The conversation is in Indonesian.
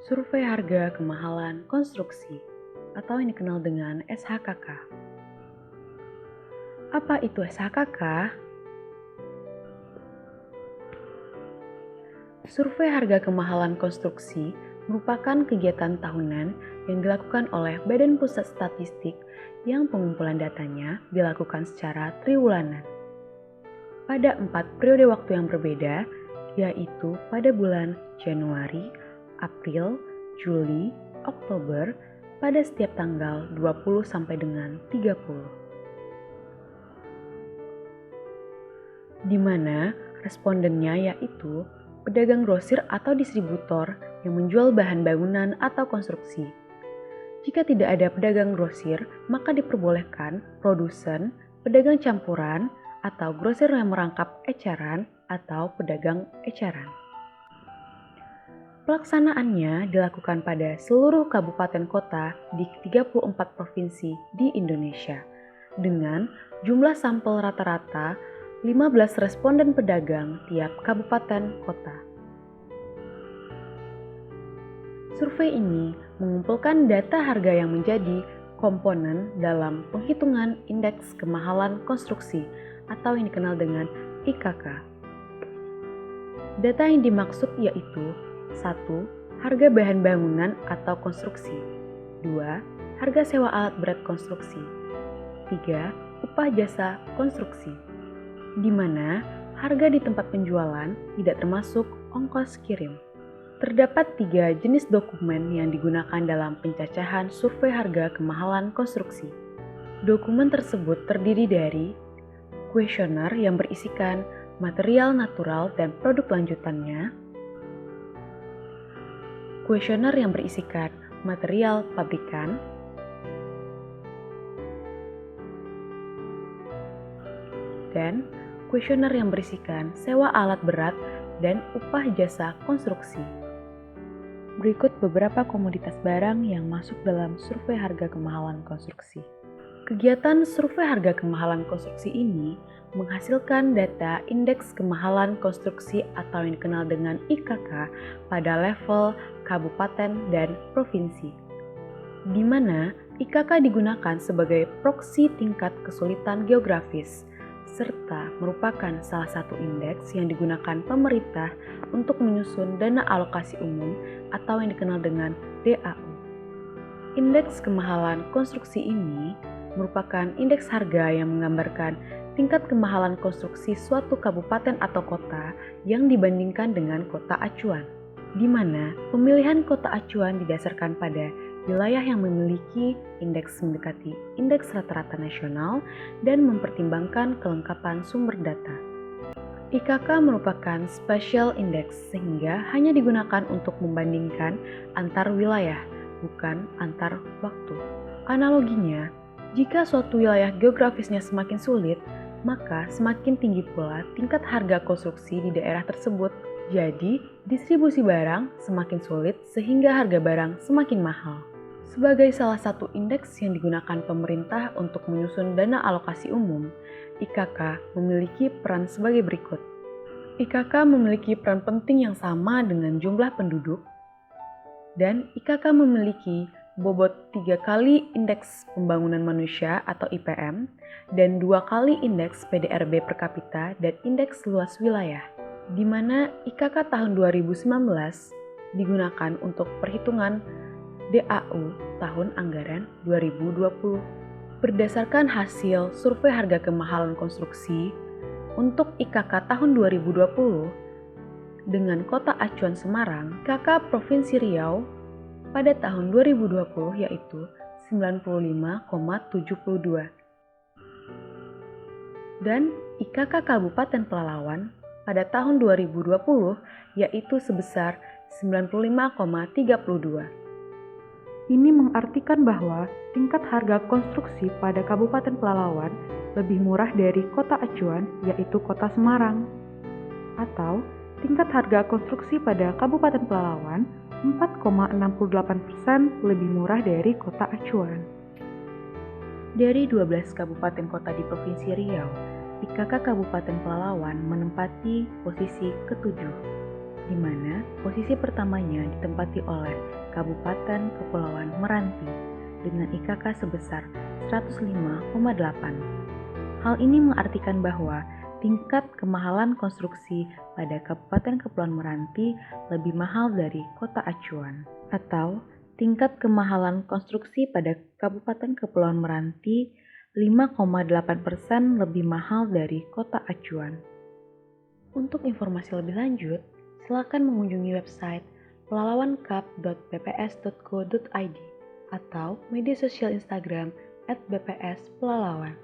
Survei Harga Kemahalan Konstruksi atau yang dikenal dengan SHKK. Apa itu SHKK? Survei Harga Kemahalan Konstruksi merupakan kegiatan tahunan yang dilakukan oleh Badan Pusat Statistik yang pengumpulan datanya dilakukan secara triwulanan. Pada 4 periode waktu yang berbeda, yaitu pada bulan Januari, April, Juli, Oktober, pada setiap tanggal 20 sampai dengan 30. Di mana respondennya yaitu pedagang grosir atau distributor yang menjual bahan bangunan atau konstruksi. Jika tidak ada pedagang grosir, maka diperbolehkan produsen, pedagang campuran, atau grosir yang merangkap eceran atau pedagang eceran. Pelaksanaannya dilakukan pada seluruh kabupaten kota di 34 provinsi di Indonesia dengan jumlah sampel rata-rata 15 responden pedagang tiap kabupaten kota. Survei ini mengumpulkan data harga yang menjadi komponen dalam penghitungan indeks kemahalan konstruksi atau yang dikenal dengan IKK. Data yang dimaksud yaitu 1. Harga bahan bangunan atau konstruksi. 2. Harga sewa alat berat konstruksi. 3. Upah jasa konstruksi. Di mana harga di tempat penjualan tidak termasuk ongkos kirim. Terdapat 3 jenis dokumen yang digunakan dalam pencacahan survei harga kemahalan konstruksi. Dokumen tersebut terdiri dari kuesioner yang berisikan material natural dan produk lanjutannya, kuesioner yang berisikan material pabrikan, dan kuesioner yang berisikan sewa alat berat dan upah jasa konstruksi. Berikut beberapa komoditas barang yang masuk dalam survei harga kemahalan konstruksi. Kegiatan survei harga kemahalan konstruksi ini menghasilkan data indeks kemahalan konstruksi atau yang dikenal dengan IKK pada level kabupaten dan provinsi, di mana IKK digunakan sebagai proksi tingkat kesulitan geografis, serta merupakan salah satu indeks yang digunakan pemerintah untuk menyusun dana alokasi umum atau yang dikenal dengan DAU. Indeks kemahalan konstruksi ini merupakan indeks harga yang menggambarkan tingkat kemahalan konstruksi suatu kabupaten atau kota yang dibandingkan dengan kota acuan, di mana pemilihan kota acuan didasarkan pada wilayah yang memiliki indeks mendekati indeks rata-rata nasional dan mempertimbangkan kelengkapan sumber data. IKK merupakan special index sehingga hanya digunakan untuk membandingkan antar wilayah, bukan antar waktu. Analoginya, jika suatu wilayah geografisnya semakin sulit, maka semakin tinggi pula tingkat harga konstruksi di daerah tersebut. Jadi, distribusi barang semakin sulit sehingga harga barang semakin mahal. Sebagai salah satu indeks yang digunakan pemerintah untuk menyusun dana alokasi umum, IKK memiliki peran sebagai berikut. IKK memiliki peran penting yang sama dengan jumlah penduduk, dan IKK memiliki bobot 3 kali indeks pembangunan manusia atau IPM dan 2 kali indeks PDRB per kapita dan indeks luas wilayah, di mana IKK tahun 2019 digunakan untuk perhitungan DAU tahun anggaran 2020. Berdasarkan hasil survei harga kemahalan konstruksi untuk IKK tahun 2020 dengan kota acuan Semarang, IKK Provinsi Riau pada tahun 2020 yaitu 95,72. Dan IKK Kabupaten Pelalawan pada tahun 2020 yaitu sebesar 95,32. Ini mengartikan bahwa tingkat harga konstruksi pada Kabupaten Pelalawan lebih murah dari kota acuan yaitu kota Semarang. Atau tingkat harga konstruksi pada Kabupaten Pelalawan 4,68% lebih murah dari kota acuan. Dari 12 kabupaten kota di Provinsi Riau, IKK Kabupaten Pelalawan menempati posisi ke-7, di di mana posisi pertamanya ditempati oleh Kabupaten Kepulauan Meranti dengan IKK sebesar 105,8. Hal ini mengartikan bahwa tingkat kemahalan konstruksi pada Kabupaten Kepulauan Meranti lebih mahal dari kota acuan, atau tingkat kemahalan konstruksi pada Kabupaten Kepulauan Meranti 5,8% lebih mahal dari kota acuan. Untuk informasi lebih lanjut, silakan mengunjungi website pelalawankap.bps.go.id atau media sosial Instagram @bpspelalawan.